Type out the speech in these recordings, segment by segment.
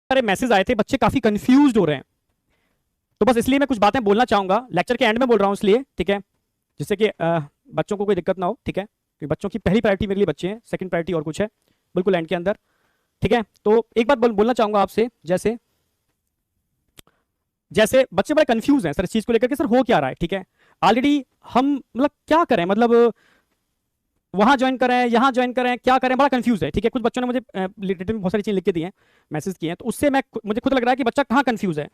सारे मैसेज आए थे, बच्चे काफी कंफ्यूज हो रहे हैं, तो बस इसलिए मैं कुछ बातें बोलना चाहूंगा, लेक्चर के एंड में बोल रहा हूँ इसलिए, ठीक है, जिससे कि बच्चों को कोई दिक्कत ना हो, ठीक है, क्योंकि बच्चों की पहली प्रायोरिटी मेरे लिए बच्चे हैं, सेकंड प्रायोरिटी और कुछ है, बिल्कुल एंड के अंदर, ठीक है। तो एक बात बोलना चाहूंगा आपसे, जैसे जैसे बच्चे बड़े कंफ्यूज हैं सर इस चीज को लेकर के, सर हो क्या रहा है, ठीक है, ऑलरेडी हम मतलब क्या करें, मतलब वहां ज्वाइन करें, यहां ज्वाइन करें, क्या करें, बड़ा कंफ्यूज है, ठीक है। कुछ बच्चों ने मुझे रिटर्न में बहुत सारी चीजें लिख के दी हैं, मैसेज किए हैं, तो उससे मुझे खुद लग रहा है कि बच्चा कहाँ कंफ्यूज है,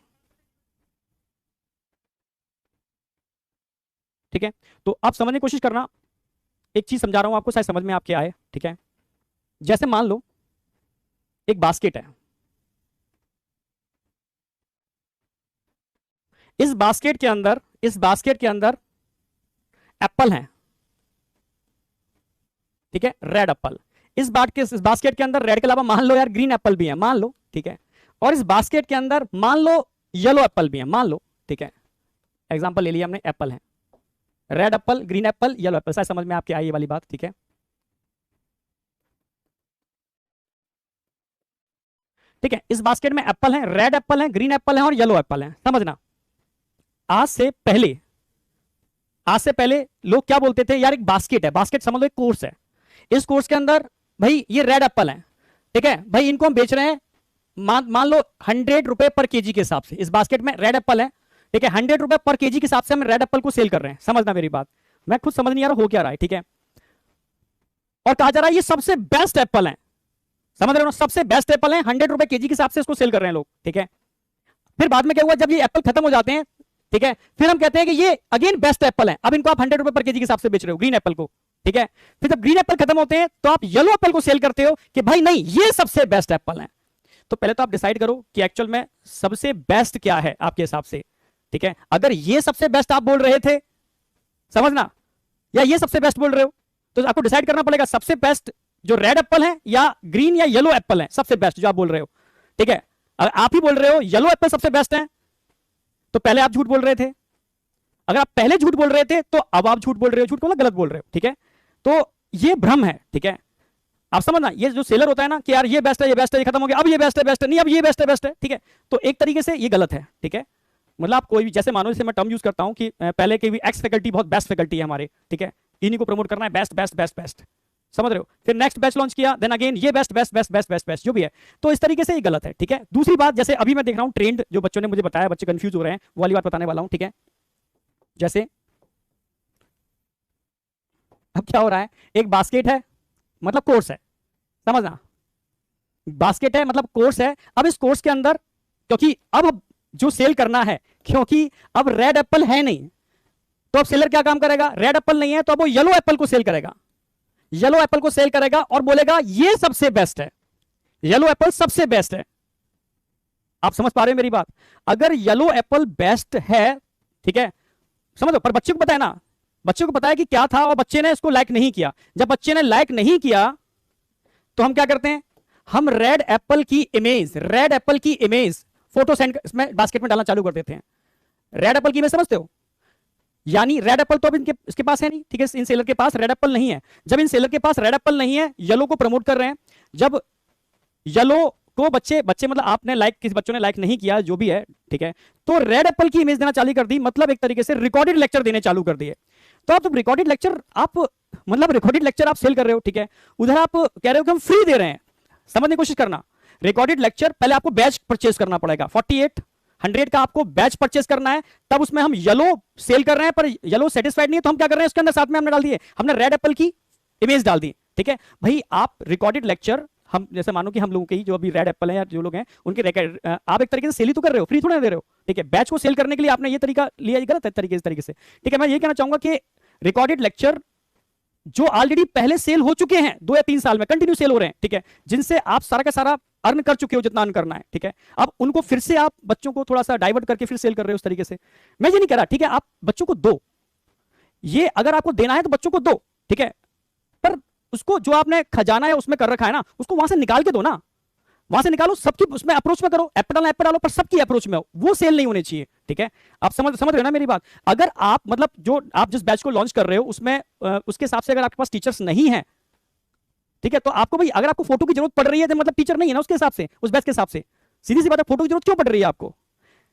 ठीक है। तो आप समझने की कोशिश करना, एक चीज समझा रहा हूं आपको, शायद समझ में आपके आए, ठीक है। जैसे मान लो एक बास्केट है, इस बास्केट के अंदर एप्पल है, ठीक है, रेड एप्पल। इस बास्केट के अंदर रेड के अलावा मान लो यार ग्रीन एप्पल भी है, मान लो, ठीक है। और इस बास्केट के अंदर मान लो येलो एप्पल भी है, मान लो, ठीक है, एग्जांपल ले लिया हमने, एप्पल है, red Apple, green Apple, yellow Apple, शायद समझ में आपके आई ये वाली बात, ठीक है। ठीक है, इस बास्केट में एप्पल है, रेड एप्पल है, ग्रीन एप्पल है और येलो एप्पल है, समझना। आज से पहले आज से पहले लोग क्या बोलते थे, यार एक बास्केट है, बास्केट समझ लो एक कोर्स है, इस कोर्स के अंदर भाई ये रेड एप्पल है, ठीक है भाई, इनको हम बेच रहे हैं मान लो 100 रुपए पर केजी के हिसाब से, इस बास्केट में रेड एप्पल है, ठीक है, 100 रुपए पर केजी के हिसाब से हम रेड एप्पल को सेल कर रहे हैं, समझना मेरी बात, मैं खुद समझ नहीं आ रहा हो क्या रहा है, ठीक है। और कहा जा रहा है ये सबसे बेस्ट एप्पल है, समझ रहे हो, सबसे बेस्ट एप्पल है, 100 रुपए केजी के हिसाब से इसको सेल कर रहे हैं लोग, ठीक है। फिर बाद में क्या हुआ, जब ये एप्पल खत्म हो जाते हैं, ठीक है, फिर हम कहते हैं कि ये अगेन बेस्ट एप्पल है, अब इनको आप 100 रुपए पर केजी के हिसाब से बेच रहे हो, ग्रीन एप्पल को, ठीक है। फिर जब ग्रीन एप्पल खत्म होते हैं तो आप येलो एप्पल को सेल करते हो कि भाई नहीं ये सबसे बेस्ट एप्पल है। तो पहले तो आप डिसाइड करो कि एक्चुअल में सबसे बेस्ट क्या है आपके हिसाब से, ठीक है। अगर ये सबसे बेस्ट आप बोल रहे थे, समझना, या ये सबसे बेस्ट बोल रहे हो, तो आपको डिसाइड करना पड़ेगा सबसे बेस्ट जो रेड एप्पल है या ग्रीन या येलो एप्पल है, सबसे बेस्ट जो आप बोल रहे हो, ठीक है। अगर आप ही बोल रहे हो येलो एप्पल सबसे बेस्ट है, तो पहले आप झूठ बोल रहे थे, अगर आप पहले झूठ बोल रहे थे तो अब आप झूठ बोल रहे हो, झूठ बोला गलत बोल रहे हो, ठीक है। तो ये भ्रम है, ठीक है, आप समझना, ये जो सेलर होता है ना कि यार ये बेस्ट है, ये बेस्ट है, ये खत्म हो गया, अब ये बेस्ट है, बेस्ट है नहीं, अब ये बेस्ट है, बेस्ट है, ठीक है। तो एक तरीके से ये गलत है, ठीक है। मतलब आप कोई भी, जैसे मानो, जैसे मैं टर्म यूज करता हूं कि पहले की भी एक्स फैकल्टी बहुत बेस्ट फैकल्टी है हमारे, ठीक है, इन्हीं को प्रमोट करना है, बेस्ट बेस्ट बेस्ट बेस्ट, समझ रहे हो। फिर नेक्स्ट बैच लॉन्च किया, देन अगेन ये best best best best best best जो भी है, तो इस तरीके से ये गलत है, ठीक है। दूसरी बात, जैसे अभी मैं देख रहा हूं ट्रेंड, जो बच्चों ने मुझे बताया, बच्चे कंफ्यूज हो रहे हैं, वो वाली बात बताने वाला हूं, ठीक है। जैसे अब क्या हो रहा है, एक बास्केट है मतलब कोर्स है, समझना, बास्केट है मतलब कोर्स है। अब इस कोर्स के अंदर, क्योंकि अब जो सेल करना है, क्योंकि अब रेड एप्पल है नहीं, तो अब सेलर क्या काम करेगा, रेड एप्पल नहीं है तो अब वो येलो एप्पल को सेल करेगा, येलो एप्पल को सेल करेगा और बोलेगा ये सबसे बेस्ट है, येलो एप्पल सबसे बेस्ट है। आप समझ पा रहे हो मेरी बात, अगर येलो एप्पल बेस्ट है, ठीक है, समझो, पर बच्चे को पता है ना, बच्चे को पता है कि क्या था, और बच्चे ने इसको लाइक नहीं किया। जब बच्चे ने लाइक नहीं किया तो हम क्या करते हैं, हम रेड एप्पल की इमेज फोटो सेंड इसमें बास्केट में डालना चालू कर देते हैं। रेड एप्पल की इमेज समझते हो, यानी रेड एप्पल तो अब इसके पास है नहीं, ठीक है, इन सेलर के पास रेड एप्पल नहीं है। जब इन सेलर के पास रेड एप्पल नहीं है, येलो को प्रमोट कर रहे हैं। जब येलो को बच्चे मतलब आपने लाइक, किसी बच्चों ने लाइक नहीं किया, जो भी है, ठीक है, तो रेड एप्पल की इमेज देना चालू कर दी, मतलब एक तरीके से रिकॉर्डेड लेक्चर देने चालू कर दिए। तो आप जब रिकॉर्डेड लेक्चर आप सेल कर रहे हो, ठीक है, उधर आप कह रहे हो कि हम फ्री दे रहे हैं। समझने की कोशिश करना, रिकॉर्डेड लेक्चर पहले आपको बैच परचेज करना पड़ेगा, 4800 का आपको बैच परचेज करना है, तब उसमें हम येलो सेल कर रहे हैं, पर येलो सेटिस्फाइड नहीं है, तो हम क्या कर रहे हैं, उसके अंदर साथ में हमने डाल दिए, हमने रेड एप्पल की इमेज डाल दी, ठीक है। भाई आप रिकॉर्डेड लेक्चर, हम जैसे मानो कि हम लोगों के ही जो अभी रेड एप्पल है या जो लोग हैं उनके आप एक तरीके से सेल ही तो कर रहे हो, फ्री थोड़ा दे रहे हो, ठीक है। बैच को सेल करने के लिए आपने ये तरीका लिया, ये गलत है तरीके, इस तरीके से, ठीक है। मैं ये कहना चाहूंगा कि रिकॉर्डेड लेक्चर जो ऑलरेडी पहले सेल हो चुके हैं 2 या 3 साल में, कंटिन्यू सेल हो रहे हैं, ठीक है, जिनसे आप सारा का सारा अर्न कर चुके हो जितना अर्न करना है, ठीक है, अब उनको फिर से आप बच्चों को थोड़ा सा डाइवर्ट करके फिर सेल कर रहे हो उस तरीके से। मैं ये नहीं कह रहा, ठीक है, आप बच्चों को दो, ये अगर आपको देना है तो बच्चों को दो, ठीक है, पर उसको जो आपने खजाना है उसमें कर रखा है ना, उसको वहां से निकाल के दो ना, वहां से निकालो, सबकी उसमें अप्रोच में करो, ऐप पे डालो, पर सबकी अप्रोच में हो, वो सेल नहीं होनी चाहिए, ठीक है। आप समझ रहे हो ना मेरी बात। अगर आप मतलब जो आप जिस बैच को लॉन्च कर रहे हो उसमें उसके हिसाब से अगर आपके पास टीचर्स नहीं है, ठीक है, तो आपको भाई अगर आपको फोटो की जरूरत पड़ रही है तो मतलब टीचर नहीं है ना उसके हिसाब से, उस बैच के हिसाब से, सीधी सी बात है, फोटो की जरूरत क्यों पड़ रही है आपको?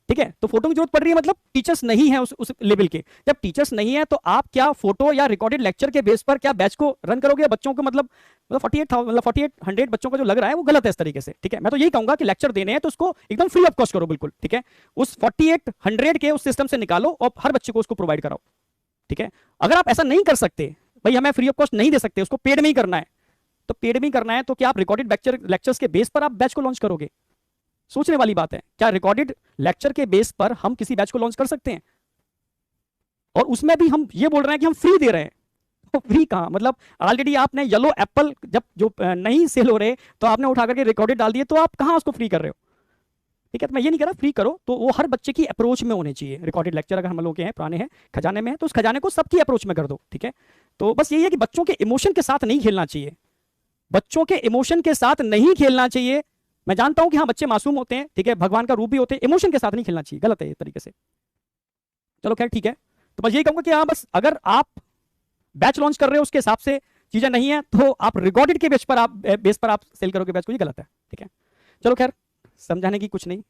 ठीक है, तो फोटो की जरूरत पड़ रही है मतलब टीचर्स नहीं है उस लेवल के। जब टीचर्स नहीं है तो आप क्या फोटो या रिकॉर्डेड लेक्चर के बेस पर क्या बैच को रन करोगे? बच्चों को मतलब 4800 बच्चों का जो लग रहा है वो गलत है इस तरीके से। ठीक है, मैं तो यही कहूंगा कि लेक्चर देने हैं तो उसको एकदम फ्री ऑफ कॉस्ट करो, बिल्कुल। ठीक है, उस 4800 के उस सिस्टम से निकालो और हर बच्चे को उसको प्रोवाइड कराओ। ठीक है, अगर आप ऐसा नहीं कर सकते, भाई हमें फ्री ऑफ कॉस्ट नहीं दे सकते, उसको पेड में ही करना है, तो पेड में ही करना है तो क्या आप रिकॉर्डेड लेक्चर्स के बेस पर आप बैच को लॉन्च करोगे? सोचने वाली बात है। क्या रिकॉर्डेड लेक्चर के बेस पर हम किसी बैच को लॉन्च कर सकते हैं? और उसमें भी हम ये बोल रहे हैं कि हम फ्री दे रहे हैं, तो फ्री कहां? मतलब ऑलरेडी आपने येलो एप्पल जब जो नहीं सेल हो रहे तो आपने उठा करके रिकॉर्डेड डाल दिए, तो आप कहां उसको फ्री कर रहे हो? ठीक है, तो मैं ये नहीं कह रहा फ्री करो, तो वो हर बच्चे की अप्रोच में होने चाहिए। रिकॉर्डेड लेक्चर अगर हम लोग के हैं, पुराने हैं, खजाने में है, तो उस खजाने को सबकी अप्रोच में कर दो। ठीक है, तो बस यही है कि बच्चों के इमोशन के साथ नहीं खेलना चाहिए, बच्चों के इमोशन के साथ नहीं खेलना चाहिए। मैं जानता हूं कि हाँ बच्चे मासूम होते हैं, ठीक है, भगवान का रूप भी होते हैं, इमोशन के साथ नहीं खेलना चाहिए, गलत है ये तरीके से। चलो खैर ठीक है, तो बस यही कहूंगा कि हाँ बस अगर आप बैच लॉन्च कर रहे हो उसके हिसाब से चीजें नहीं है तो आप रिकॉर्डेड के बेस पर आप सेल करोगे बैच को, ये गलत है। ठीक है, चलो खैर समझाने की कुछ नहीं।